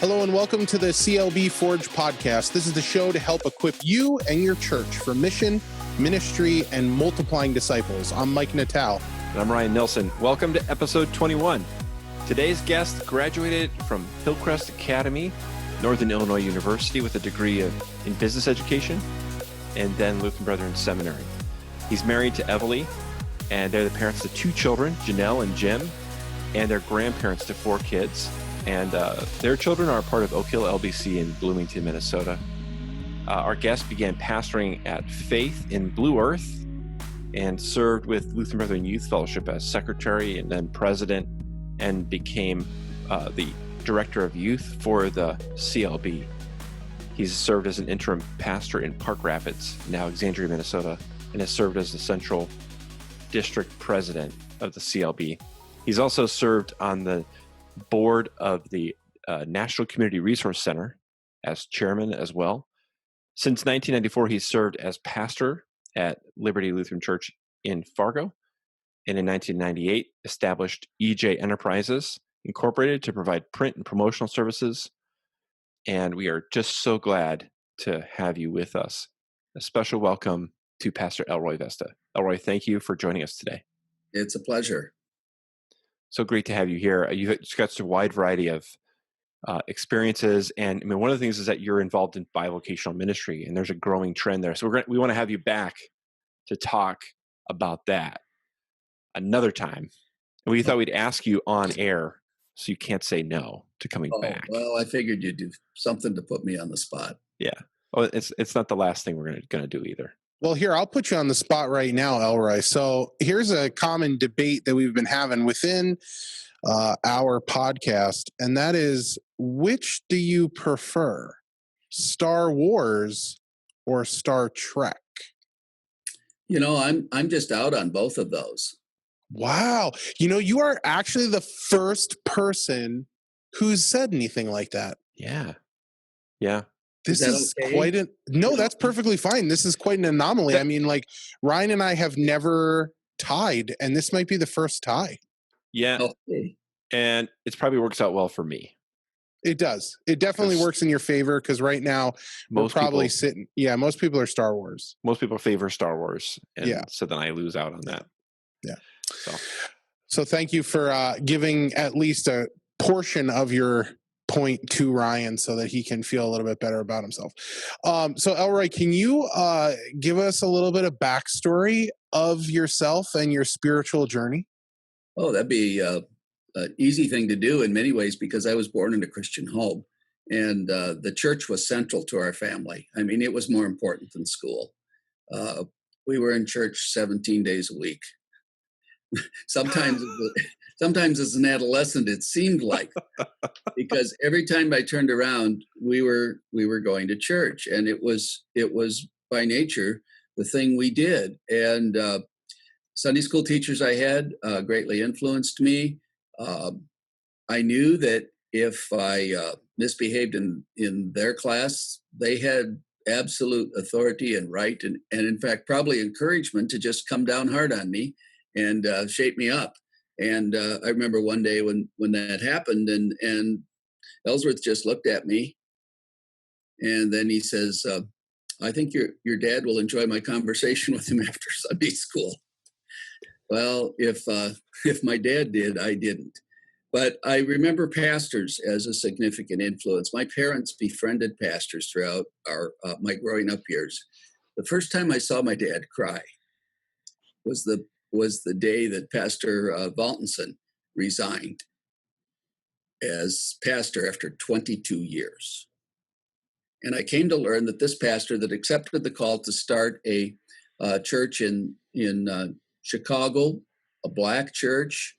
Hello and welcome to the CLB Forge podcast. This is the show to help equip you and your church for mission, ministry, and multiplying disciples. I'm Mike Natal. And I'm Ryan Nelson. Welcome to episode 21. Today's guest graduated from Hillcrest Academy, Northern Illinois University with a degree in business education, and then Lutheran Brethren Seminary. He's married to Evalie, and they're the parents of 2 children, Janelle and Jim, and they're grandparents to 4 kids. And their children are a part of Oak Hill LBC in Bloomington, Minnesota. Our guest began pastoring at Faith in Blue Earth and served with Lutheran Brethren Youth Fellowship as secretary and then president, and became the director of youth for the CLB. He's served as an interim pastor in Park Rapids, now Alexandria, Minnesota, and has served as the central district president of the CLB. He's also served on the board of the National Community Resource Center as chairman as well. Since 1994, he's served as pastor at Liberty Lutheran Church in Fargo, and in 1998 established EJ Enterprises Incorporated to provide print and promotional services. And we are just so glad to have you with us. A special welcome to Pastor Elroy Vesta. Elroy, thank you for joining us today. It's a pleasure. So great to have you here. You've got such a wide variety of experiences, and I mean, one of the things is that you're involved in bivocational ministry, and there's a growing trend there. So we want to have you back to talk about that another time. And we thought we'd ask you on air, so you can't say no to coming back. Well, I figured you'd do something to put me on the spot. Yeah. Oh, it's not the last thing we're going to do either. Well, here, I'll put you on the spot right now, Elroy. So here's a common debate that we've been having within our podcast, and that is, which do you prefer, Star Wars or Star Trek? You know, I'm just out on both of those. Wow. You know, you are actually the first person who's said anything like that. Yeah. Yeah. This is okay? Quite a no, that's perfectly fine. This is quite an anomaly. I mean, like, Ryan and I have never tied, and this might be the first tie. Yeah. Okay. And it probably works out well for me. It does. It definitely works in your favor, because right now we're probably sitting. Yeah, most people are Star Wars. Most people favor Star Wars. And so then I lose out on that. Yeah. So thank you for giving at least a portion of your point to Ryan so that he can feel a little bit better about himself. So Elroy, can you give us a little bit of backstory of yourself and your spiritual journey? Oh, that'd be an easy thing to do in many ways, because I was born in a Christian home, and the church was central to our family. I mean, it was more important than school. We were in church 17 days a week. Sometimes as an adolescent, it seemed like, because every time I turned around, we were going to church, and it was by nature the thing we did. And Sunday school teachers I had greatly influenced me. I knew that if I misbehaved in their class, they had absolute authority and right, and in fact probably encouragement to just come down hard on me and shape me up. And I remember one day when that happened, and Ellsworth just looked at me, and then he says, I think your dad will enjoy my conversation with him after Sunday school. Well, if my dad did, I didn't. But I remember pastors as a significant influence. My parents befriended pastors throughout my growing up years. The first time I saw my dad cry was the day that Pastor Valtenson resigned as pastor after 22 years. And I came to learn that this pastor that accepted the call to start a church in Chicago, a black church,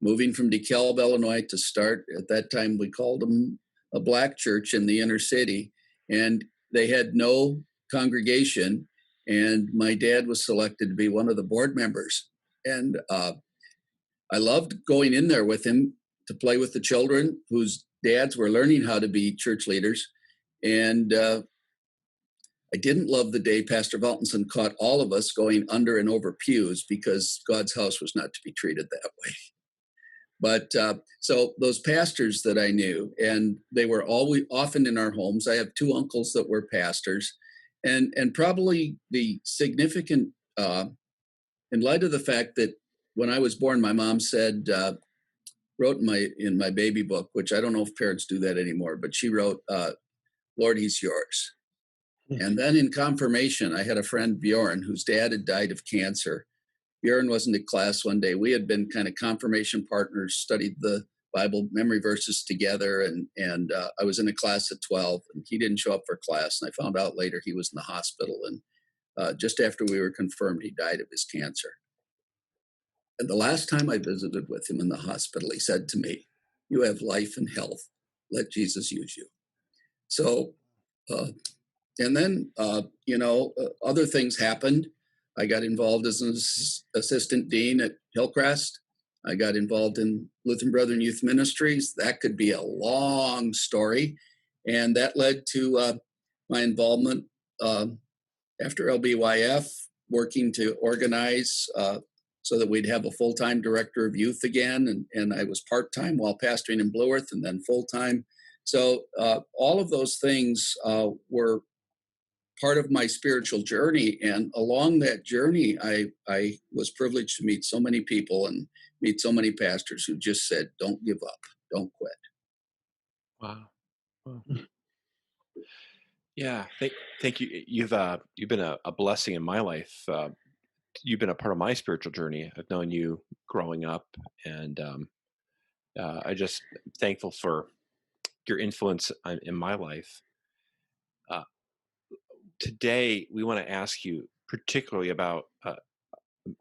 moving from DeKalb, Illinois, to start, at that time we called them a black church in the inner city, and they had no congregation, and my dad was selected to be one of the board members. And I loved going in there with him to play with the children whose dads were learning how to be church leaders. And I didn't love the day Pastor Valtenson caught all of us going under and over pews, because God's house was not to be treated that way. But so those pastors that I knew, and they were always often in our homes. I have two uncles that were pastors, and probably the significant, in light of the fact that when I was born, my mom said, wrote in my baby book, which I don't know if parents do that anymore, but she wrote, "Lord, He's yours." And then in confirmation, I had a friend, Bjorn, whose dad had died of cancer. Bjorn wasn't in class one day. We had been kind of confirmation partners, studied the Bible memory verses together, and I was in a class at 12, and he didn't show up for class. And I found out later he was in the hospital, and just after we were confirmed, he died of his cancer. And the last time I visited with him in the hospital, he said to me, "You have life and health. Let Jesus use you." So, and then, other things happened. I got involved as an assistant dean at Hillcrest. I got involved in Lutheran Brethren Youth Ministries. That could be a long story. And that led to my involvement after LBYF, working to organize so that we'd have a full-time director of youth again. And I was part-time while pastoring in Blue Earth, and then full-time. So all of those things were part of my spiritual journey. And along that journey, I was privileged to meet so many people and meet so many pastors who just said, "Don't give up, don't quit." Wow. Yeah. Thank you. You've been a blessing in my life. You've been a part of my spiritual journey. I've known you growing up, and I just thankful for your influence in my life. Today, we want to ask you particularly about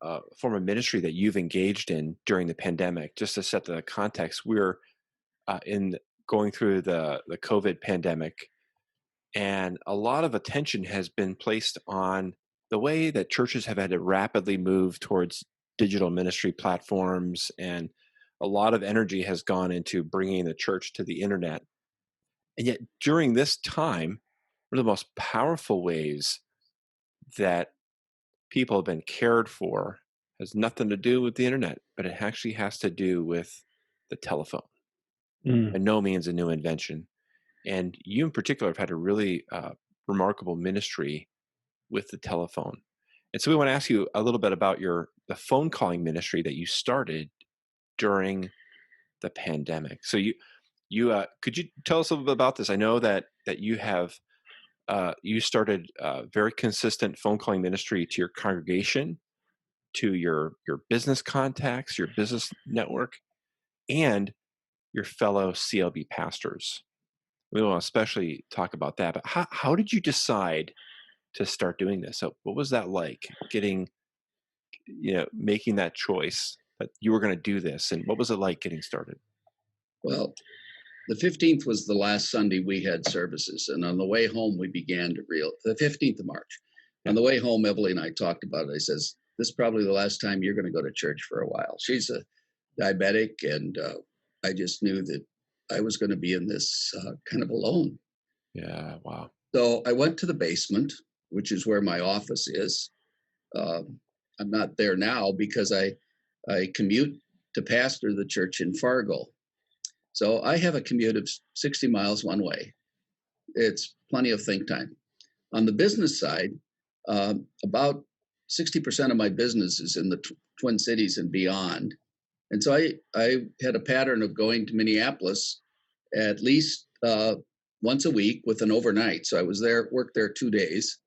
a form of ministry that you've engaged in during the pandemic. Just to set the context, we're in going through the COVID pandemic, and a lot of attention has been placed on the way that churches have had to rapidly move towards digital ministry platforms, and a lot of energy has gone into bringing the church to the internet. And yet, during this time, one of the most powerful ways that people have been cared for has nothing to do with the internet, but it actually has to do with the telephone. By no means a new invention. And you in particular have had a really remarkable ministry with the telephone. And so we want to ask you a little bit about the phone calling ministry that you started during the pandemic. So you could you tell us a little bit about this? I know that you have you started very consistent phone calling ministry to your congregation, to your business contacts, your business network, and your fellow CLB pastors. We want to especially talk about that. But how did you decide to start doing this? So what was that like, making that choice that you were going to do this? And what was it like getting started? Well, the 15th was the last Sunday we had services. And on the way home, we began to the 15th of March. On the way home, Emily and I talked about it. I says, "This is probably the last time you're going to go to church for a while." She's a diabetic, and I just knew that I was going to be in this kind of alone. Yeah, wow. So I went to the basement, which is where my office is. I'm not there now because I commute to pastor the church in Fargo. So I have a commute of 60 miles one way. It's plenty of think time. On the business side, about 60% of my business is in the Twin Cities and beyond. And so I had a pattern of going to Minneapolis at least once a week with an overnight. So I was there, worked there 2 days.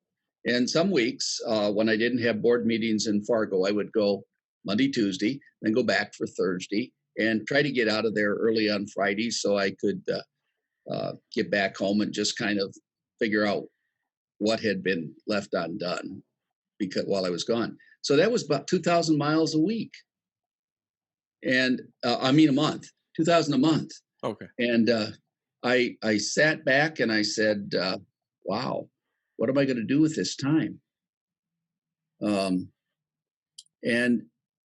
And some weeks when I didn't have board meetings in Fargo, I would go Monday, Tuesday, then go back for Thursday and try to get out of there early on Friday so I could get back home and just kind of figure out what had been left undone while I was gone. So that was about 2,000 miles a week. And a month, 2,000 a month. Okay. And I sat back and I said, wow, what am I going to do with this time? And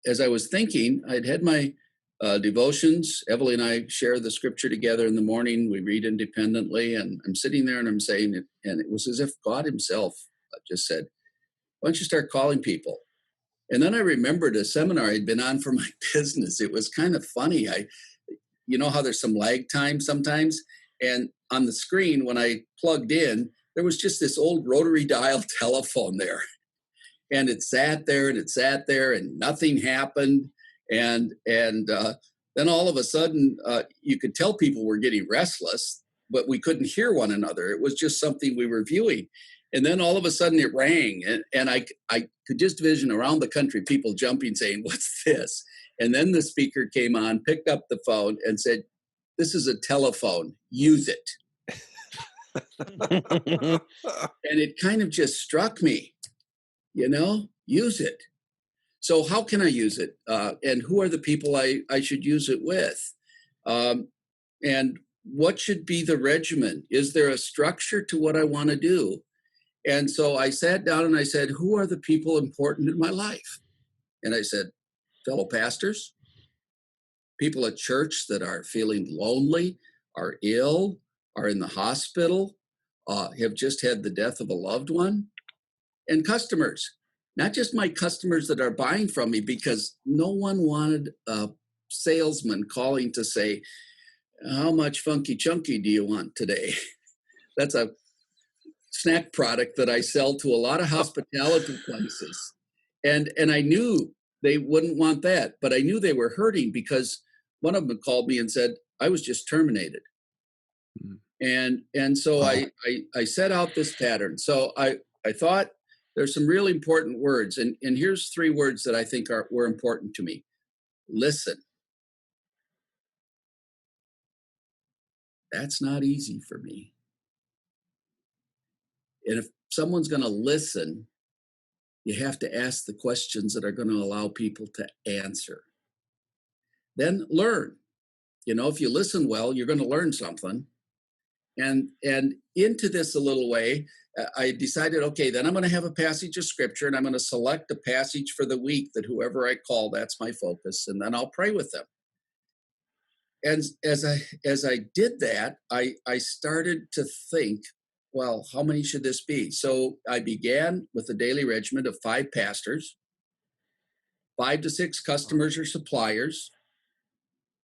as I was thinking, I'd had my devotions. Emily and I share the scripture together in the morning. We read independently, and I'm sitting there and I'm saying it, and it was as if God himself just said, "Why don't you start calling people?" And then I remembered a seminar I'd been on for my business. It was kind of funny. You know how there's some lag time sometimes? And on the screen, when I plugged in, there was just this old rotary dial telephone there. And it sat there and it sat there and nothing happened. And then all of a sudden, you could tell people were getting restless, but we couldn't hear one another. It was just something we were viewing. And then all of a sudden it rang, and I could just vision around the country people jumping saying, "What's this?" And then the speaker came on, picked up the phone and said, "This is a telephone, use it." And it kind of just struck me, use it. So how can I use it? And who are the people I should use it with? And what should be the regimen? Is there a structure to what I want to do? And so I sat down and I said, who are the people important in my life? And I said, fellow pastors, people at church that are feeling lonely, are ill, are in the hospital, have just had the death of a loved one, and customers. Not just my customers that are buying from me, because no one wanted a salesman calling to say, how much Funky Chunky do you want today? That's a snack product that I sell to a lot of hospitality places. And I knew they wouldn't want that, but I knew they were hurting because one of them called me and said, I was just terminated. Mm. And so I set out this pattern. So I thought there's some really important words. And here's 3 words that I think were important to me. Listen. That's not easy for me. And if someone's going to listen, you have to ask the questions that are going to allow people to answer. Then learn. If you listen well, you're going to learn something. And into this a little way, I decided, okay, then I'm going to have a passage of scripture, and I'm going to select a passage for the week that whoever I call, that's my focus, and then I'll pray with them. And as I did that, I started to think, well, how many should this be? So I began with a daily regimen of 5 pastors, 5 to 6 customers or suppliers,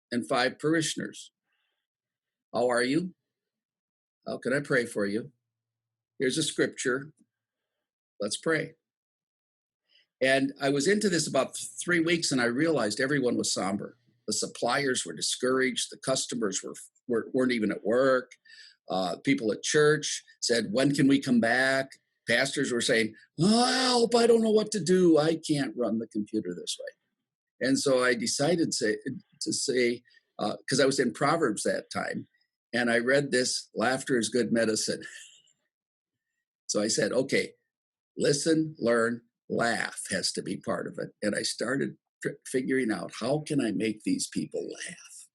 and 5 parishioners. How are you? How can I pray for you? Here's a scripture. Let's pray. And I was into this about 3 weeks, and I realized everyone was somber. The suppliers were discouraged. The customers weren't even at work. People at church said, when can we come back? Pastors were saying, help, I don't know what to do. I can't run the computer this way. And so I decided to say, because I was in Proverbs that time, and I read this, laughter is good medicine. So I said, okay, listen, learn, laugh has to be part of it. And I started figuring out, how can I make these people laugh?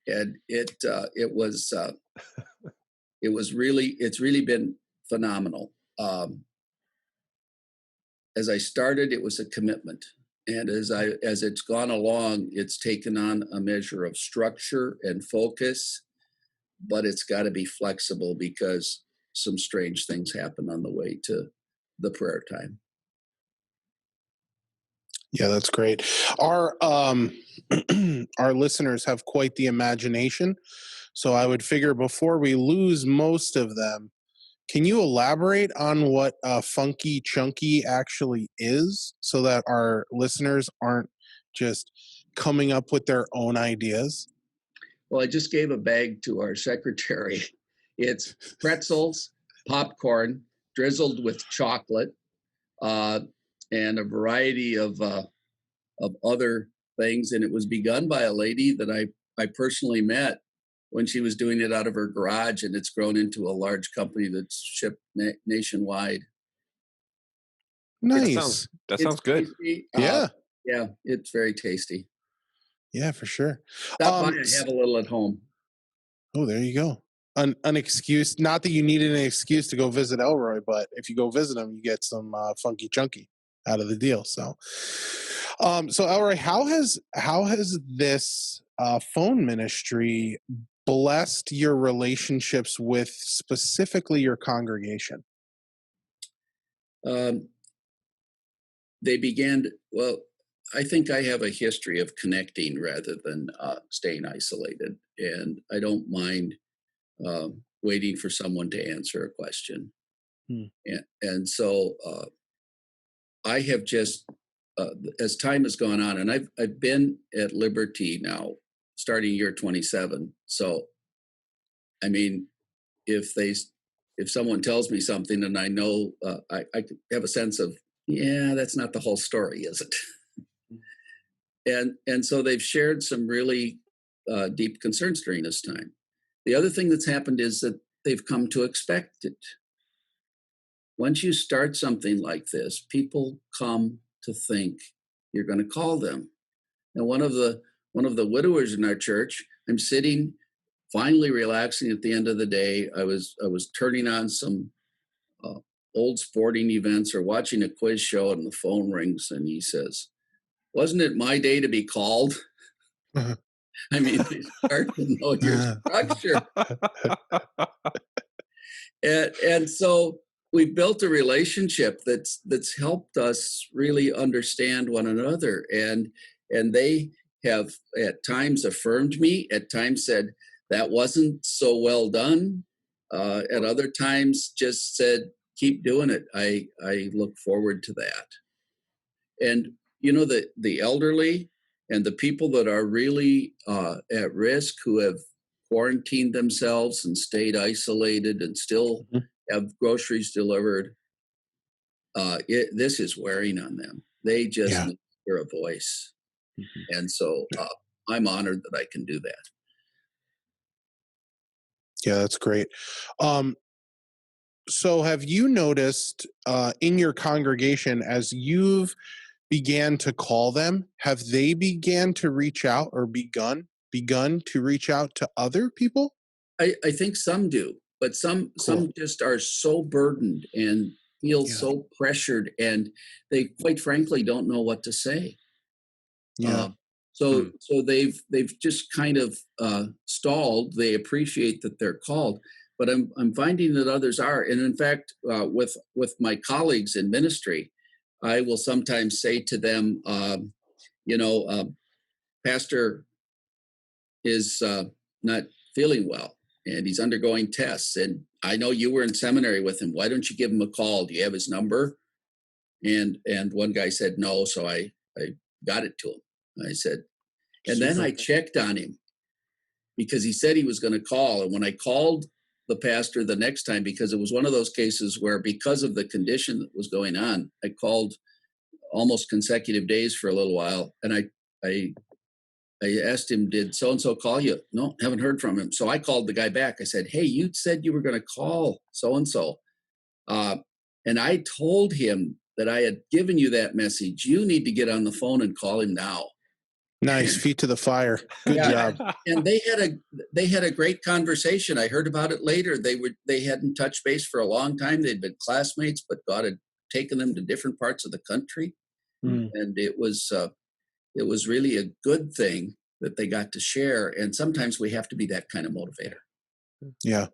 And it's really been phenomenal. As I started, it was a commitment. And as it's gone along, it's taken on a measure of structure and focus, but it's got to be flexible because some strange things happen on the way to the prayer time. Yeah, that's great. Our our listeners have quite the imagination, so I would figure before we lose most of them, can you elaborate on what Funky Chunky actually is, so that our listeners aren't just coming up with their own ideas? Well, I just gave a bag to our secretary. It's pretzels, popcorn, drizzled with chocolate, and a variety of other things. And it was begun by a lady that I personally met when she was doing it out of her garage, and it's grown into a large company that's shipped nationwide. Nice. That sounds good. Yeah. Yeah, it's very tasty. Yeah, for sure. Stop by and have a little at home. Oh, there you go. An excuse. Not that you needed an excuse to go visit Elroy, but if you go visit him, you get some Funky Chunky out of the deal. So Elroy, how has this phone ministry blessed your relationships with specifically your congregation? they began to, well, I think I have a history of connecting rather than staying isolated, and I don't mind waiting for someone to answer a question. And so I have just, as time has gone on, and I've been at Liberty now, starting year 27. So, I mean, if someone tells me something and I know, I have a sense of, yeah, that's not the whole story, is it? And so they've shared some really deep concerns during this time. The other thing that's happened is that they've come to expect it. Once you start something like this, people come to think you're going to call them. And one of the widowers in our church, I'm sitting, finally relaxing at the end of the day. I was turning on some old sporting events or watching a quiz show, and the phone rings, and he says, "Wasn't it my day to be called?" I mean, they start to know your structure. And so we built a relationship that's helped us really understand one another. And they have at times affirmed me, at times said, that wasn't so well done. At other times just said, keep doing it. I look forward to that. And, you know, the elderly and the people that are really at risk, who have quarantined themselves and stayed isolated and still have groceries delivered, this is wearing on them. They just need to hear a voice. And so I'm honored that I can do that. Yeah, that's great. So have you noticed in your congregation, as you've began to call them, have they began to reach out or begun to reach out to other people? I think some do, but some just are so burdened and feel so pressured, and they quite frankly don't know what to say. So they've just kind of stalled. They appreciate that they're called, but I'm finding that others are. And in fact, with my colleagues in ministry, I will sometimes say to them, Pastor is not feeling well, and he's undergoing tests. And I know you were in seminary with him. Why don't you give him a call? Do you have his number? And one guy said no, so I got it to him. I said, and then I checked on him because he said he was going to call. And when I called the pastor the next time, because it was one of those cases where, because of the condition that was going on, I called almost consecutive days for a little while. And I asked him, did so-and-so call you? No, haven't heard from him. So I called the guy back. I said, hey, you said you were going to call so-and-so. And I told him that I had given you that message. You need to get on the phone and call him now. Nice. Feet to the fire. Good job. And they had a great conversation. I heard about it later. They hadn't touched base for a long time. They'd been classmates, but God had taken them to different parts of the country. And it was really a good thing that they got to share. And sometimes we have to be that kind of motivator. Yeah.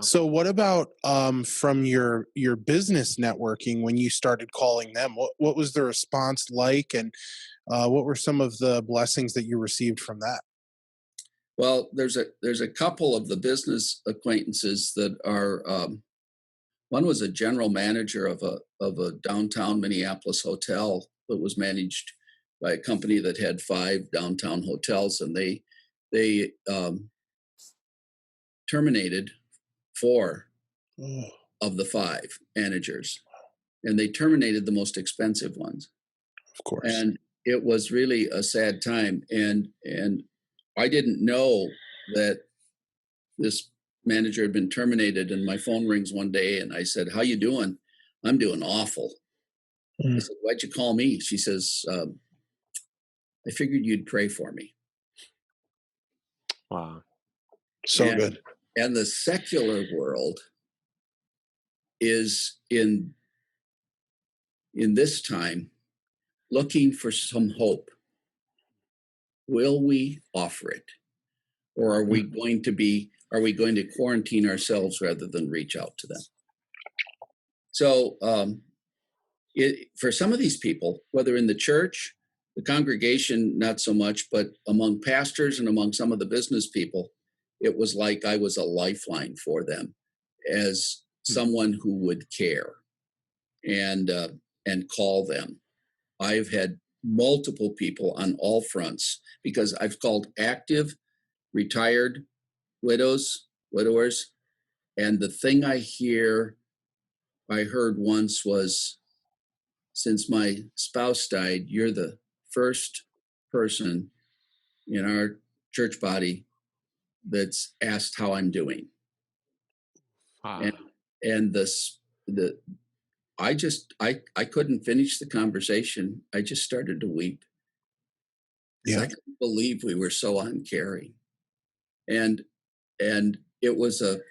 So what about from your business networking, when you started calling them? What was the response like, and what were some of the blessings that you received from that? Well, there's a couple of the business acquaintances that are. One was a general manager of a downtown Minneapolis hotel that was managed by a company that had 5 downtown hotels, and they terminated 4 of the 5 managers, and they terminated the most expensive ones. Of course. And it was really a sad time. And I didn't know that this manager had been terminated, and my phone rings one day and I said, how you doing? I'm doing awful. I said, why'd you call me? She says, I figured you'd pray for me. Wow. So good. And the secular world is in this time looking for some hope. Will we offer it? Or are we going to quarantine ourselves rather than reach out to them? So for some of these people, whether in the church, the congregation, not so much, but among pastors and among some of the business people, it was like I was a lifeline for them as someone who would care and call them. I've had multiple people on all fronts because I've called active, retired widowers, and the thing I heard once was, since my spouse died, you're the first person in our church body that's asked how I'm doing. Wow. And I couldn't finish the conversation. I just started to weep. Yeah. I couldn't believe we were so uncaring. And it was a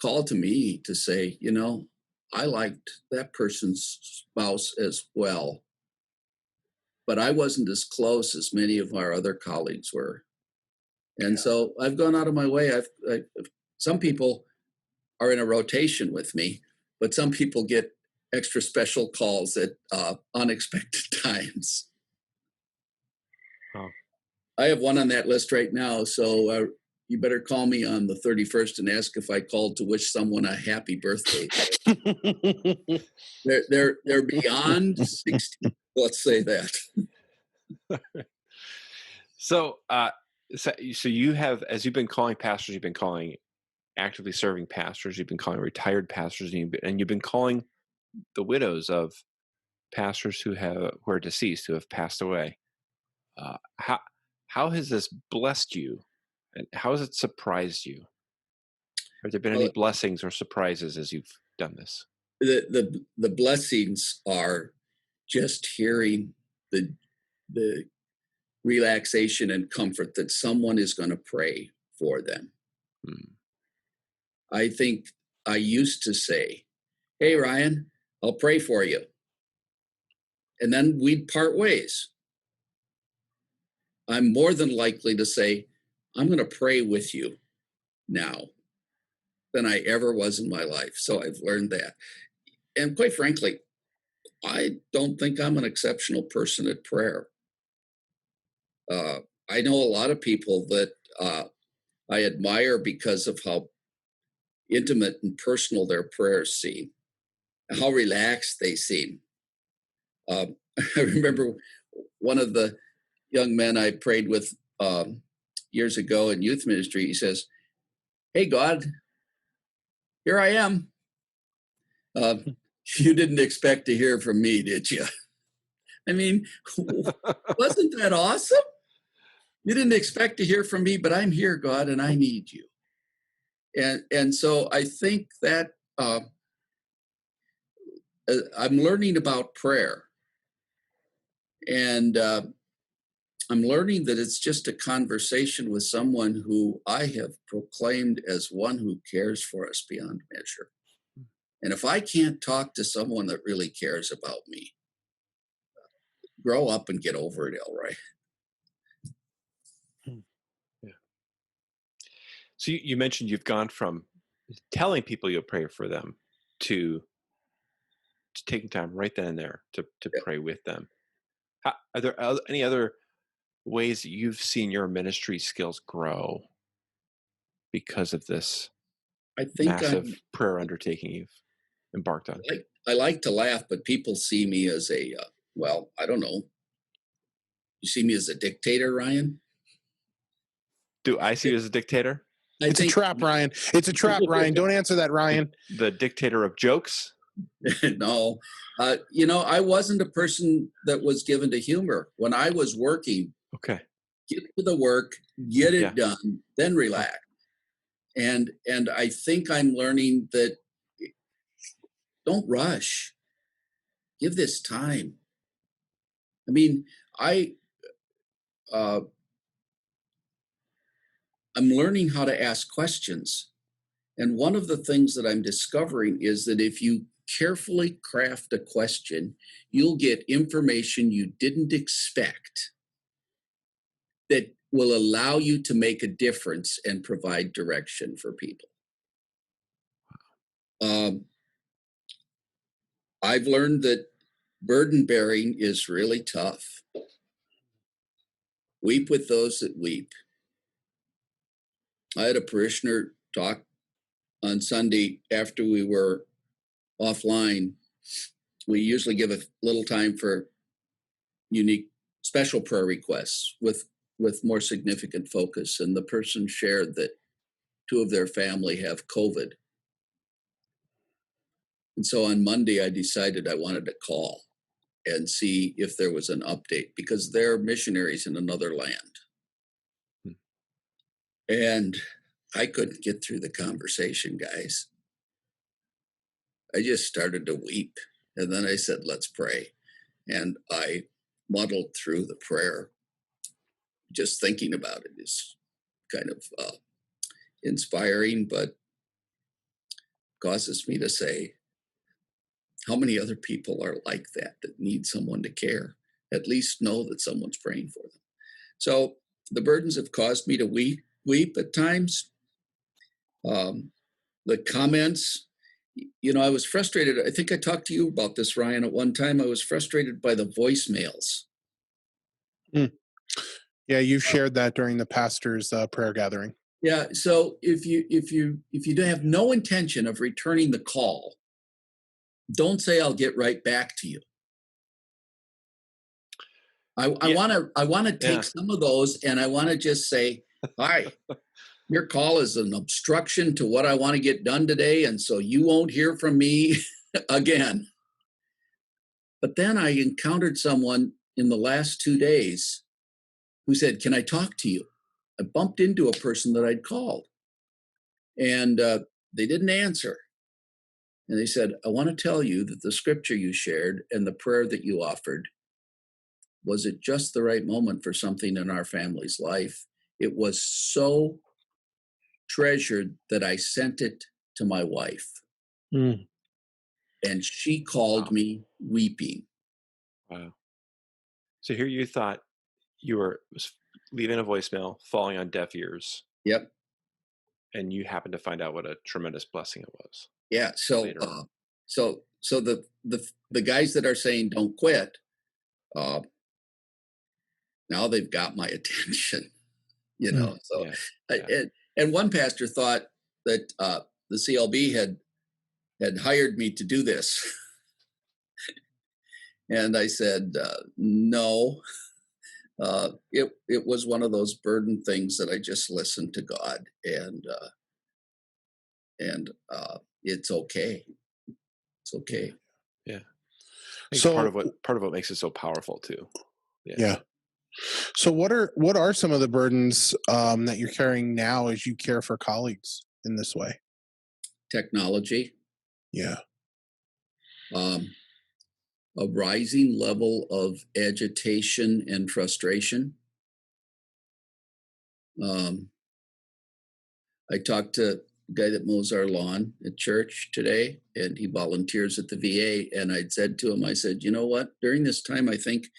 call to me to say, I liked that person's spouse as well, but I wasn't as close as many of our other colleagues were. And so I've gone out of my way. Some people are in a rotation with me, but some people get extra special calls at unexpected times. Oh. I have one on that list right now, so you better call me on the 31st and ask if I called to wish someone a happy birthday. They're beyond 60. Let's say that. So you have, as you've been calling pastors, you've been calling actively serving pastors, you've been calling retired pastors, and you've been calling the widows of pastors who are deceased, who have passed away. How has this blessed you, and how has it surprised you? Have there been any blessings or surprises as you've done this? The blessings are just hearing the relaxation and comfort that someone is going to pray for them. I think I used to say, "Hey, Ryan, I'll pray for you." And then we'd part ways. I'm more than likely to say, "I'm going to pray with you now," than I ever was in my life. So I've learned that. And quite frankly, I don't think I'm an exceptional person at prayer. I know a lot of people that I admire because of how intimate and personal their prayers seem, and how relaxed they seem. I remember one of the young men I prayed with years ago in youth ministry. He says, "Hey, God, here I am. You didn't expect to hear from me, did you?" I mean, wasn't that awesome? You didn't expect to hear from me, but I'm here, God, and I need you. And so I think that I'm learning about prayer. And I'm learning that it's just a conversation with someone who I have proclaimed as one who cares for us beyond measure. And if I can't talk to someone that really cares about me, grow up and get over it, Elroy. Yeah. So you mentioned you've gone from telling people you'll pray for them to taking time right then and there to pray with them. Are there any other ways that you've seen your ministry skills grow because of this massive prayer undertaking you've embarked on? I like to laugh, but people see me as I don't know. You see me as a dictator, Ryan? Do I see you as a dictator? It's a trap, Ryan. It's a trap, Ryan. Don't answer that, Ryan. The dictator of jokes? No. I wasn't a person that was given to humor. When I was working, okay, get to the work, get it done, then relax. And I think I'm learning that don't rush. Give this time. I mean, I'm learning how to ask questions. And one of the things that I'm discovering is that if you carefully craft a question, you'll get information you didn't expect that will allow you to make a difference and provide direction for people. I've learned that burden bearing is really tough. Weep with those that weep. I had a parishioner talk on Sunday after we were offline. We usually give a little time for unique special prayer requests with more significant focus. And the person shared that 2 of their family have COVID. And so on Monday, I decided I wanted to call and see if there was an update because they're missionaries in another land. And I couldn't get through the conversation, guys. I just started to weep. And then I said, let's pray. And I muddled through the prayer. Just thinking about it is kind of inspiring, but causes me to say, how many other people are like that need someone to care? At least know that someone's praying for them. So the burdens have caused me to weep at times. The comments, I was frustrated. I think I talked to you about this, Ryan, at one time. I was frustrated by the voicemails. Yeah, you shared that during the pastor's prayer gathering. Yeah. So if you have no intention of returning the call, don't say I'll get right back to you. I want to take some of those, and I want to just say, hi, your call is an obstruction to what I want to get done today, and so you won't hear from me again. But then I encountered someone in the last 2 days who said, can I talk to you? I bumped into a person that I'd called, and they didn't answer. And they said, I want to tell you that the scripture you shared and the prayer that you offered was at just the right moment for something in our family's life. It was so treasured that I sent it to my wife. And she called me weeping. Wow. So here you thought you were leaving a voicemail, falling on deaf ears. Yep. And you happened to find out what a tremendous blessing it was. Yeah. So the guys that are saying don't quit, now they've got my attention, So, and one pastor thought that the CLB had hired me to do this, and I said no. It was one of those burden things that I just listened to God, and it's okay. It's okay. Yeah. So part of what makes it so powerful too. Yeah. So what are some of the burdens that you're carrying now as you care for colleagues in this way? Technology. Yeah. A rising level of agitation and frustration. I talked to the guy that mows our lawn at church today, and he volunteers at the VA. And I'd said to him, I said, you know what? During this time, I think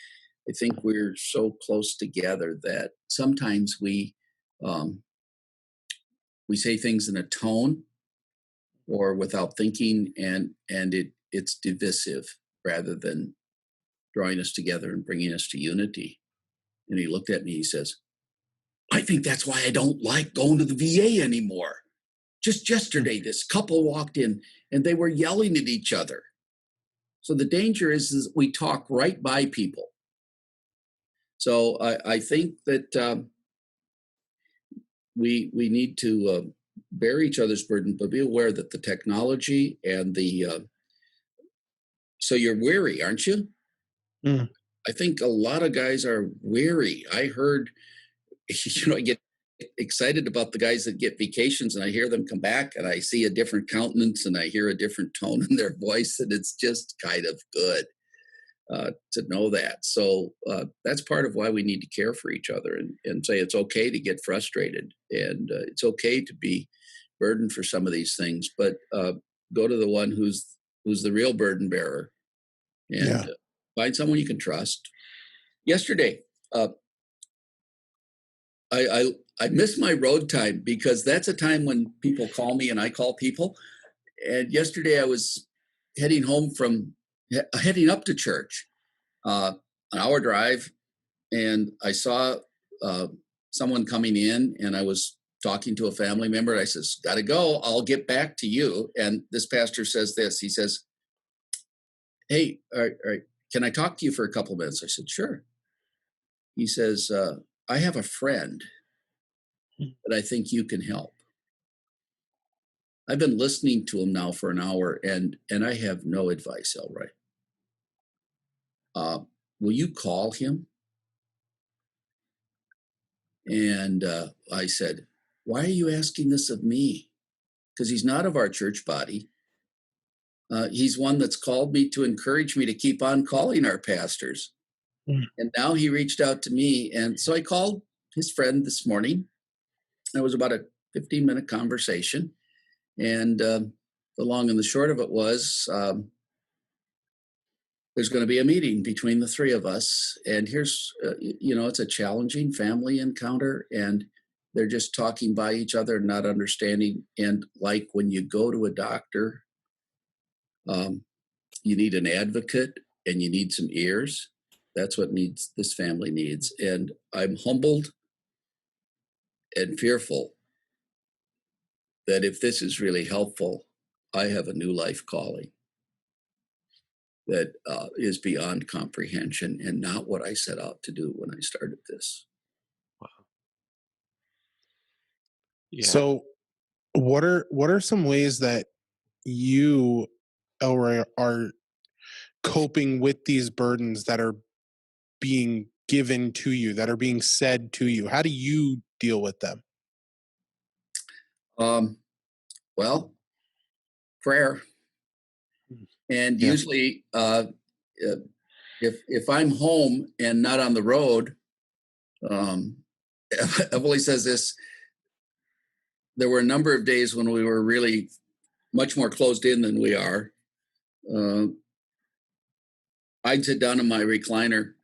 we're so close together that sometimes we say things in a tone or without thinking, and it's divisive rather than drawing us together and bringing us to unity. And he looked at me, he says, I think that's why I don't like going to the VA anymore. Just yesterday, this couple walked in and they were yelling at each other. So the danger is we talk right by people. So I think that we need to bear each other's burden, but be aware that the technology and so you're weary, aren't you? Mm. I think a lot of guys are weary. I heard, I get excited about the guys that get vacations, and I hear them come back and I see a different countenance and I hear a different tone in their voice, and it's just kind of good to know that. So that's part of why we need to care for each other and say it's okay to get frustrated, and it's okay to be burdened for some of these things, but go to the one who's the real burden bearer, and find someone you can trust. Yesterday, I miss my road time because that's a time when people call me and I call people. And yesterday I was heading home from heading up to church, an hour drive, and I saw someone coming in, and I was talking to a family member. And I says, "Got to go. I'll get back to you." And this pastor says this. He says, "Hey, all right, can I talk to you for a couple of minutes?" I said, "Sure." He says, "I have a friend that I think you can help. I've been listening to him now for an hour, and I have no advice, Elroy. Will you call him?" And I said, "Why are you asking this of me? Because he's not of our church body. He's one that's called me to encourage me to keep on calling our pastors." And now he reached out to me. And so I called his friend this morning. It was about a 15-minute conversation. And the long and the short of it was, there's going to be a meeting between the three of us. And here's, it's a challenging family encounter. And they're just talking by each other, not understanding. And like when you go to a doctor, you need an advocate and you need some ears. That's what this family needs. And I'm humbled and fearful that if this is really helpful, I have a new life calling that is beyond comprehension and not what I set out to do when I started this. Wow. Yeah. So what are some ways that you, Elroy, are coping with these burdens that are being given to you, that are being said to you? How do you deal with them? Well, prayer. And Yeah. usually if I'm home and not on the road, Emily says this, there were a number of days when we were really much more closed in than we are. I'd sit down in my recliner,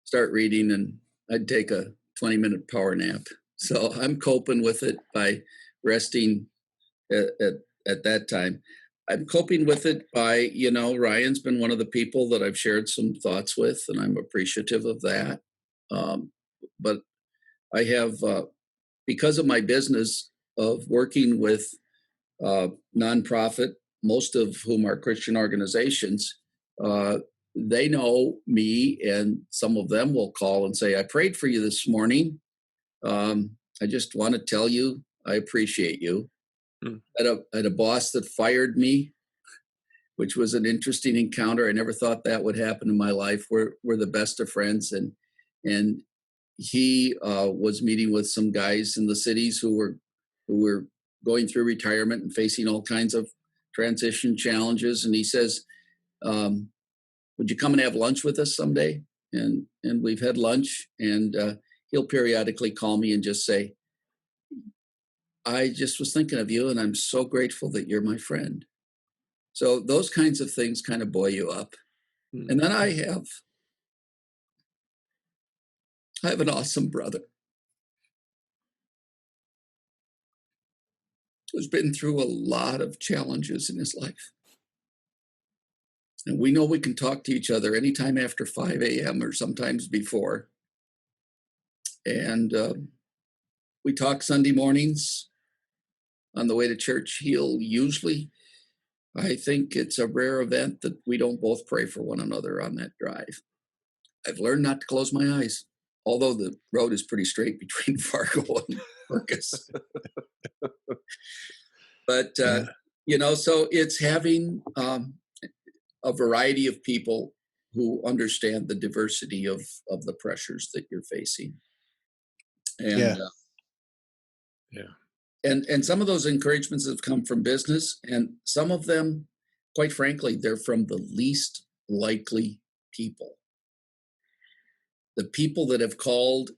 start reading, and I'd take a 20-minute power nap. So I'm coping with it by resting at that time. I'm coping with it by, Ryan's been one of the people that I've shared some thoughts with, and I'm appreciative of that. But I have, because of my business of working with nonprofit, most of whom are Christian organizations, they know me, and some of them will call and say, "I prayed for you this morning. I just want to tell you, I appreciate you." I had a boss that fired me, which was an interesting encounter. I never thought that would happen in my life. We're the best of friends, and he was meeting with some guys in the cities who were going through retirement and facing all kinds of transition challenges. And he says, "Would you come and have lunch with us someday?" And we've had lunch, and he'll periodically call me and just say, "I just was thinking of you, and I'm so grateful that you're my friend." So those kinds of things kind of buoy you up. And then I have an awesome brother who's been through a lot of challenges in his life. And we know we can talk to each other anytime after 5 a.m. or sometimes before. And we talk Sunday mornings on the way to church. He'll usually, I think it's a rare event that we don't both pray for one another on that drive. I've learned not to close my eyes, although the road is pretty straight between Fargo and Marcus. But, so it's having a variety of people who understand the diversity of the pressures that you're facing. And, and some of those encouragements have come from business, and some of them, quite frankly, they're from the least likely people. The people that have called.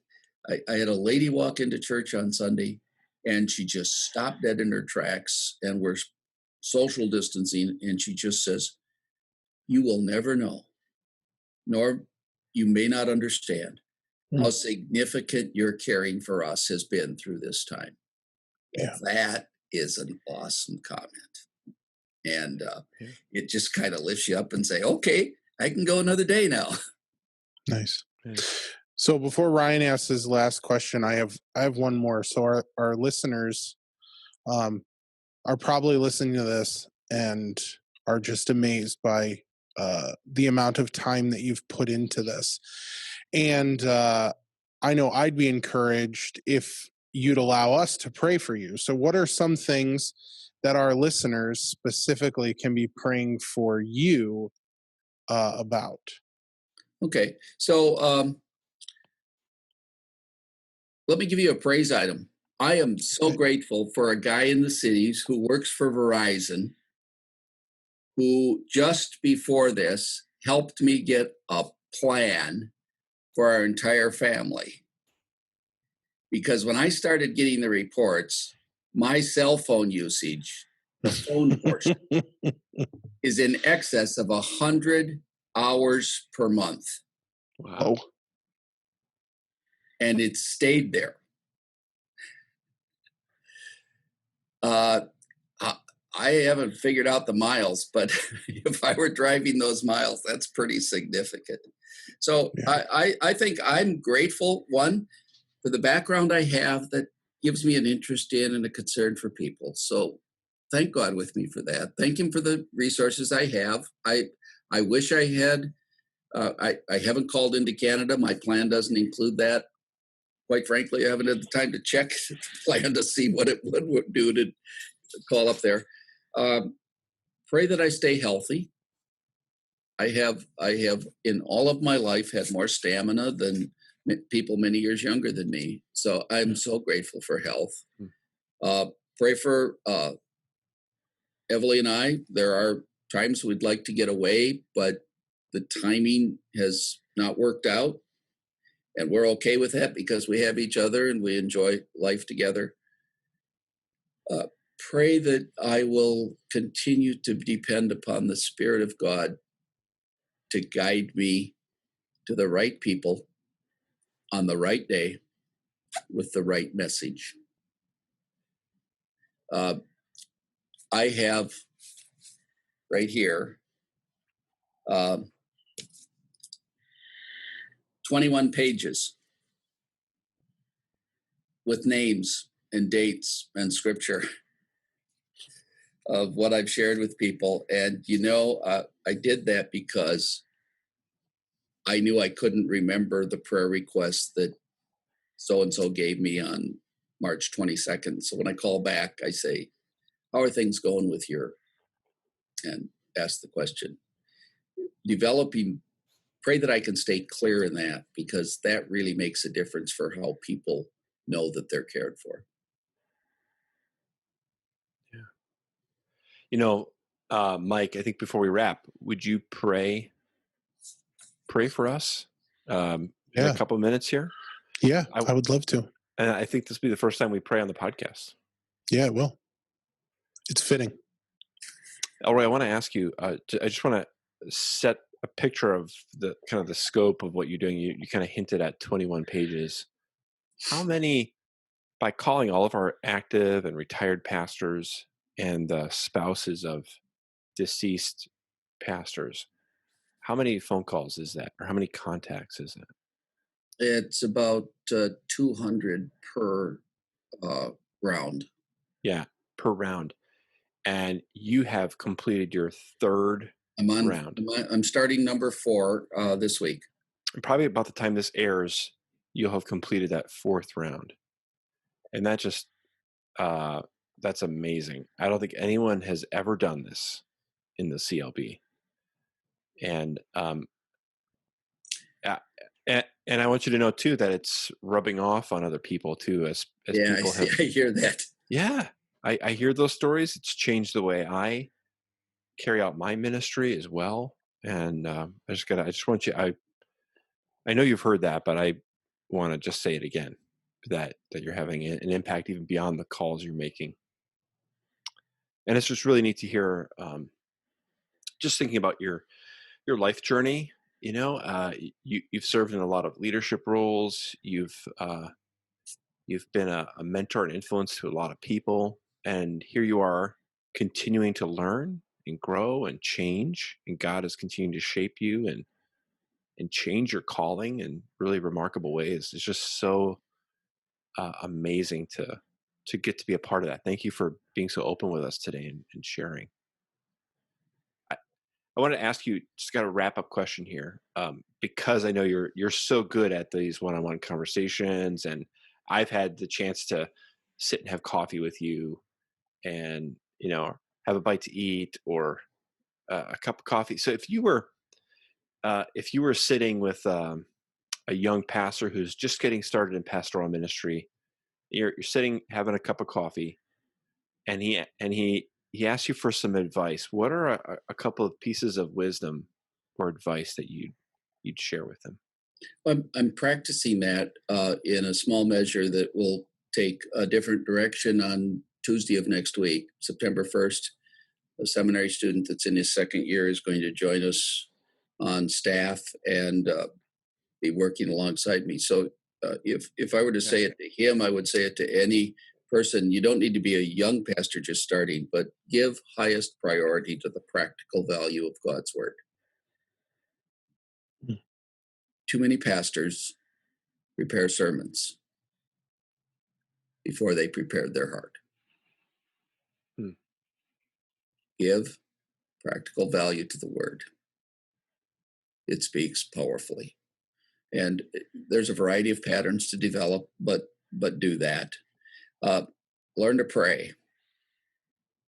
I had a lady walk into church on Sunday, and she just stopped dead in her tracks, and we're social distancing, and she just says, "You will never know, nor you may not understand how significant your caring for us has been through this time." Yeah. That is an awesome comment. And Yeah. it just kind of lifts you up and say, okay, I can go another day now. Nice. Yeah. So before Ryan asks his last question, I have one more. So our listeners are probably listening to this and are just amazed by the amount of time that you've put into this. And I know I'd be encouraged if you'd allow us to pray for you. So what are some things that our listeners specifically can be praying for you about? Okay. So let me give you a praise item. I am so Okay. grateful for a guy in the cities who works for Verizon, who just before this helped me get a plan for our entire family. Because when I started getting the reports, my cell phone usage, the phone portion, is in excess of 100 hours per month. Wow. And it stayed there. I haven't figured out the miles, but if I were driving those miles, that's pretty significant. So Yeah. I think I'm grateful, one, for the background I have that gives me an interest in and a concern for people. So thank God with me for that. Thank him for the resources I have. I wish I had. I haven't called into Canada. My plan doesn't include that. Quite frankly, I haven't had the time to check the plan to see what it would do to call up there. Pray that I stay healthy. I have in all of my life had more stamina than people many years younger than me. So I'm so grateful for health. Pray for Emily and I. There are times we'd like to get away, but the timing has not worked out. And we're okay with that because we have each other and we enjoy life together. Pray that I will continue to depend upon the Spirit of God to guide me to the right people on the right day with the right message. I have right here 21 pages with names and dates and scripture of what I've shared with people. And, I did that because I knew I couldn't remember the prayer request that so-and-so gave me on March 22nd. So when I call back, I say, how are things going with your, and ask the question. Pray that I can stay clear in that, because that really makes a difference for how people know that they're cared for. Mike, I think before we wrap, would you pray for us? In a couple of minutes here. Yeah, I would love to. And I think this will be the first time we pray on the podcast. Yeah, it will. It's fitting. Elroy, I want to ask you, I just want to set a picture of the kind of the scope of what you're doing. You kind of hinted at 21 pages. How many, by calling all of our active and retired pastors and the spouses of deceased pastors, how many phone calls is that? Or how many contacts is that? It's about 200 per round. Yeah, per round. And you have completed your third round. I'm starting number 4 this week. And probably about the time this airs, you'll have completed that 4th round. And that just, that's amazing. I don't think anyone has ever done this in the CLB. And and I want you to know too that it's rubbing off on other people too, as people have. I hear that. Yeah, I hear those stories. It's changed the way I carry out my ministry as well. And I just want you. I know you've heard that, but I want to just say it again, that you're having an impact even beyond the calls you're making. And it's just really neat to hear. Just thinking about your life journey. You've served in a lot of leadership roles. You've been a mentor and influence to a lot of people, and here you are continuing to learn and grow and change, and God is continuing to shape you and change your calling in really remarkable ways. It's just so amazing to get to be a part of that. Thank you for being so open with us today and sharing. I want to ask you, just got a wrap up question here, because I know you're so good at these one-on-one conversations, and I've had the chance to sit and have coffee with you, and have a bite to eat or a cup of coffee. So if you were sitting with a young pastor who's just getting started in pastoral ministry, you're sitting having a cup of coffee, and he asks you for some advice. What are a couple of pieces of wisdom or advice that you'd share with him? I'm practicing that in a small measure that will take a different direction on Tuesday of next week, September 1st. A seminary student that's in his second year is going to join us on staff and be working alongside me. So if I were to say it to him, I would say it to any person. You don't need to be a young pastor just starting, but give highest priority to the practical value of God's word. Mm. Too many pastors prepare sermons before they prepared their heart. Mm. Give practical value to the word. It speaks powerfully. And there's a variety of patterns to develop, but do that. Learn to pray.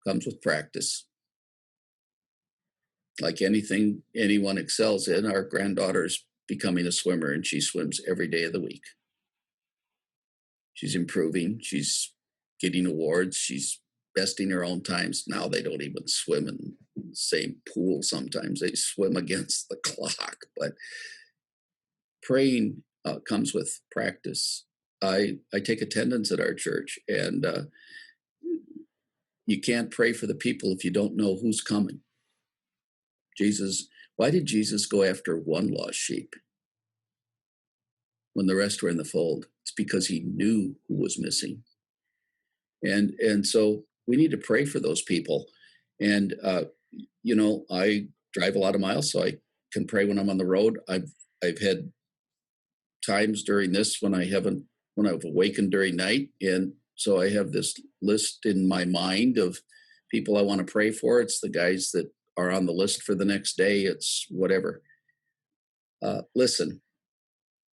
Comes with practice. Like anything anyone excels in, our granddaughter's becoming a swimmer, and she swims every day of the week. She's improving. She's getting awards. She's besting her own times. Now they don't even swim in the same pool sometimes. They swim against the clock. But praying comes with practice. I take attendance at our church, and you can't pray for the people if you don't know who's coming. Why did Jesus go after one lost sheep when the rest were in the fold? It's because he knew who was missing. And so we need to pray for those people. And, I drive a lot of miles, so I can pray when I'm on the road. I've had times during this when I've awakened during night. And so I have this list in my mind of people I want to pray for. It's the guys that are on the list for the next day. It's whatever. Listen.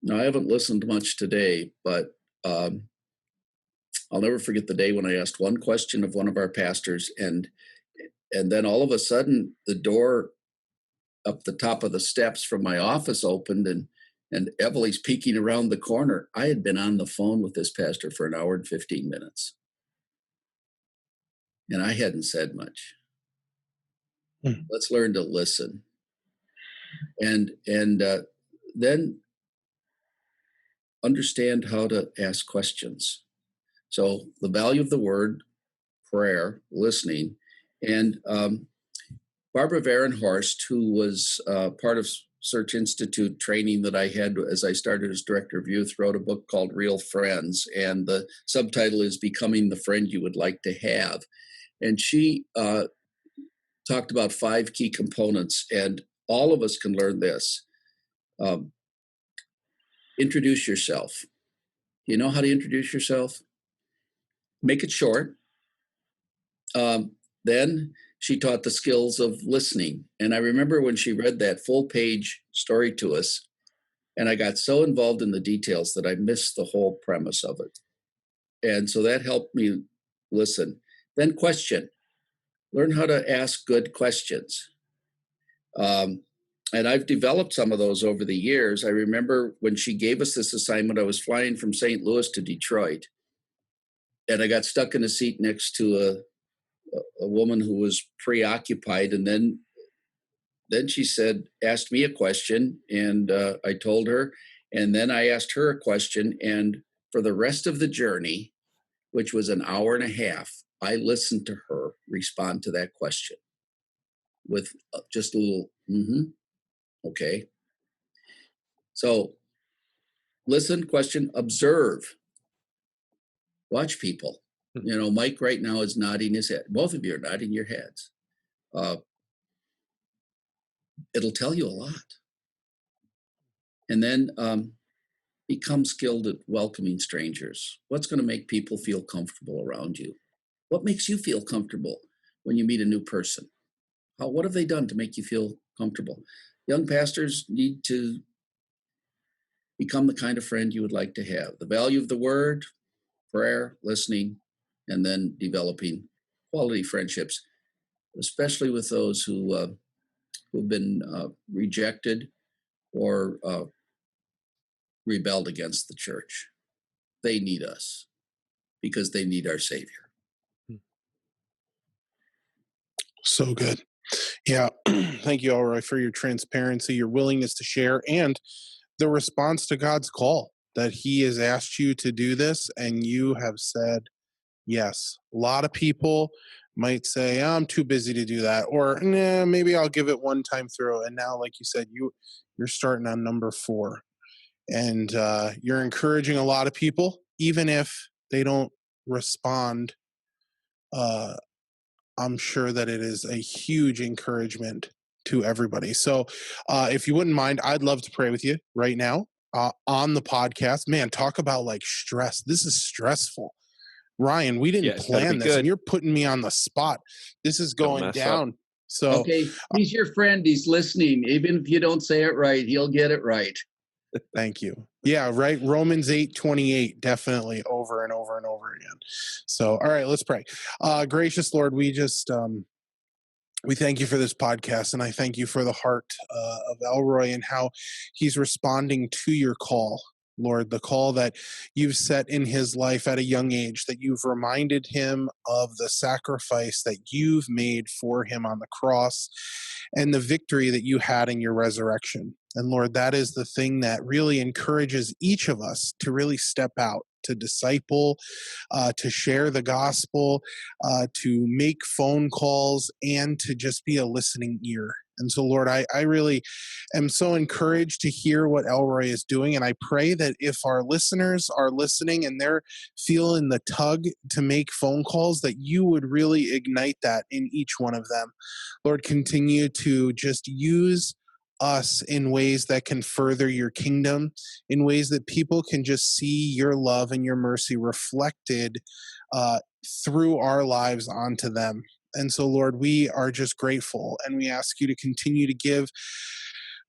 Now, I haven't listened much today, but I'll never forget the day when I asked one question of one of our pastors, and then all of a sudden the door up the top of the steps from my office opened, and Emily's peeking around the corner. I had been on the phone with this pastor for an hour and 15 minutes, and I hadn't said much. Let's learn to listen, and then understand how to ask questions. So the value of the word, prayer, listening, and Barbara Varenhorst, who was part of Search Institute training that I had as I started as director of youth, wrote a book called Real Friends, and the subtitle is Becoming the Friend You Would Like to Have. And she talked about 5 key components, and all of us can learn this. Introduce yourself. You know how to introduce yourself? Make it short. Then she taught the skills of listening. And I remember when she read that full page story to us, and I got so involved in the details that I missed the whole premise of it. And so that helped me listen. Then question. Learn how to ask good questions. And I've developed some of those over the years. I remember when she gave us this assignment, I was flying from St. Louis to Detroit, and I got stuck in a seat next to a woman who was preoccupied. And then she asked me a question, and I told her, and then I asked her a question. And for the rest of the journey, which was an hour and a half, I listened to her respond to that question with just a little, okay. So listen, question, observe, watch people. Mike right now is nodding his head. Both of you are nodding your heads. it'll tell you a lot. And then become skilled at welcoming strangers. What's going to make people feel comfortable around you? What makes you feel comfortable when you meet a new person? What have they done to make you feel comfortable? Young pastors need to become the kind of friend you would like to have. The value of the word, prayer, listening, and then developing quality friendships, especially with those who've been rejected or rebelled against the church. They need us because they need our Savior. So good. Yeah. Thank you, Elroy, for your transparency, your willingness to share, and the response to God's call that he has asked you to do this, and you have said yes. A lot of people might say, I'm too busy to do that, or nah, maybe I'll give it one time through. And now, like you said, you're starting on number 4. And you're encouraging a lot of people, even if they don't respond. I'm sure that it is a huge encouragement to everybody. So if you wouldn't mind, I'd love to pray with you right now on the podcast. Man, talk about like stress. This is stressful. Ryan, we didn't plan this, and you're putting me on the spot. This is going down. So okay, he's your friend. He's listening. Even if you don't say it right, he'll get it right. Thank you. Yeah, right. Romans 8:28, definitely over and over and over again. So, all right, let's pray. Gracious Lord, we just we thank you for this podcast, and I thank you for the heart of Elroy and how he's responding to your call, Lord, the call that you've set in his life at a young age, that you've reminded him of the sacrifice that you've made for him on the cross and the victory that you had in your resurrection. And Lord, that is the thing that really encourages each of us to really step out, to disciple, to share the gospel, to make phone calls, and to just be a listening ear. And so, Lord, I really am so encouraged to hear what Elroy is doing. And I pray that if our listeners are listening and they're feeling the tug to make phone calls, that you would really ignite that in each one of them. Lord, continue to just use us in ways that can further your kingdom, in ways that people can just see your love and your mercy reflected through our lives onto them. And so, Lord, we are just grateful, and we ask you to continue to give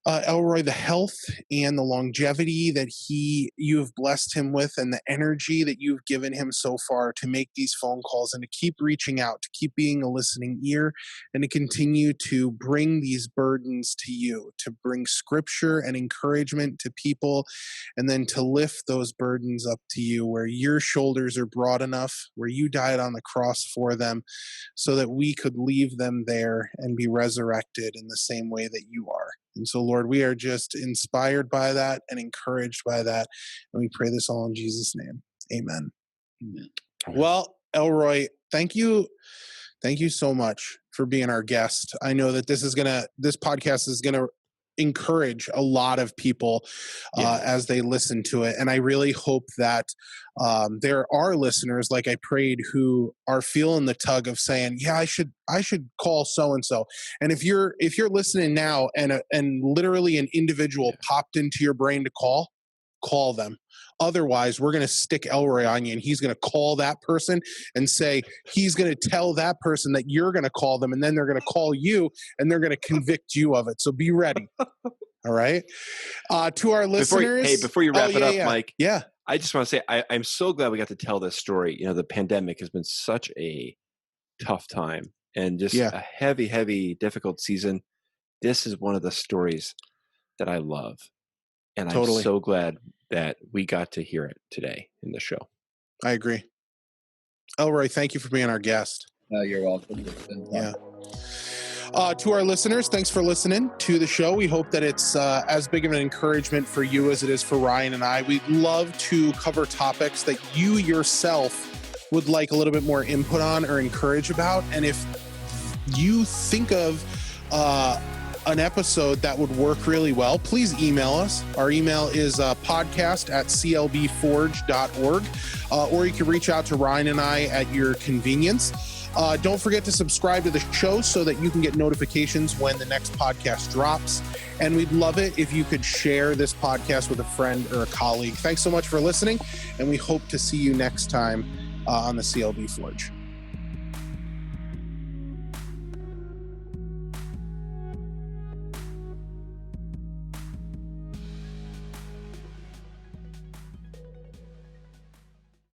Elroy the health and the longevity that you have blessed him with, and the energy that you've given him so far to make these phone calls and to keep reaching out, to keep being a listening ear, and to continue to bring these burdens to you, to bring scripture and encouragement to people, and then to lift those burdens up to you where your shoulders are broad enough, where you died on the cross for them, so that we could leave them there and be resurrected in the same way that you are. And so, Lord, we are just inspired by that and encouraged by that. And we pray this all in Jesus' name. Amen. Amen. Well, Elroy, thank you. Thank you so much for being our guest. I know that this podcast is going to encourage a lot of people as they listen to it. And I really hope that there are listeners, like I prayed, who are feeling the tug of saying, yeah, I should call so-and-so. And if you're listening now and literally an individual popped into your brain to call them. Otherwise, we're going to stick Elroy on you, and he's going to call that person and say he's going to tell that person that you're going to call them, and then they're going to call you, and they're going to convict you of it. So be ready. All right. To our listeners. Before you wrap it up, Mike. Yeah. I just want to say I'm so glad we got to tell this story. You know, the pandemic has been such a tough time and just a heavy, heavy, difficult season. This is one of the stories that I love. And I'm so glad that we got to hear it today in the show. I agree. Elroy, thank you for being our guest. You're welcome. It's been fun. Yeah. To our listeners, thanks for listening to the show. We hope that it's as big of an encouragement for you as it is for Ryan and I. We'd love to cover topics that you yourself would like a little bit more input on or encourage about. And if you think of an episode that would work really well, please email us. Our email is podcast@clbforge.org, or you can reach out to Ryan and I at your convenience. Don't forget to subscribe to the show so that you can get notifications when the next podcast drops. And we'd love it if you could share this podcast with a friend or a colleague. Thanks so much for listening, and we hope to see you next time on the CLB Forge.